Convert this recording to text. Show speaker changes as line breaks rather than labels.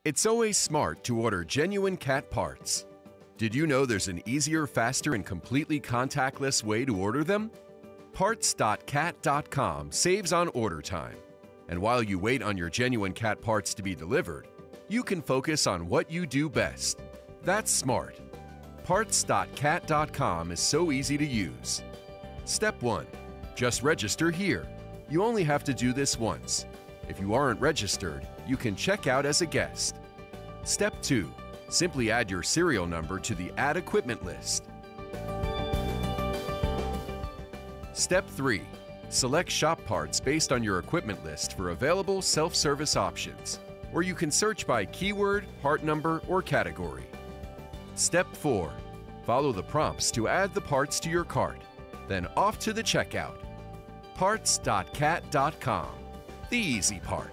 It's always smart to order genuine cat parts. Did you know there's an easier, faster, and completely contactless way to order them? Parts.cat.com saves on order time. And while you wait on your genuine cat parts to be delivered, you can focus on what you do best. That's smart. Parts.cat.com is so easy to use. Step 1. Just register here. You only have to do this once. If you aren't registered, you can check out as a guest. Step 2. Simply add your serial number to the Add Equipment list. Step 3. Select shop parts based on your equipment list for available self-service options, or you can search by keyword, part number, or category. Step 4. Follow the prompts to add the parts to your cart, then off to the checkout. Parts.cat.com. The easy part.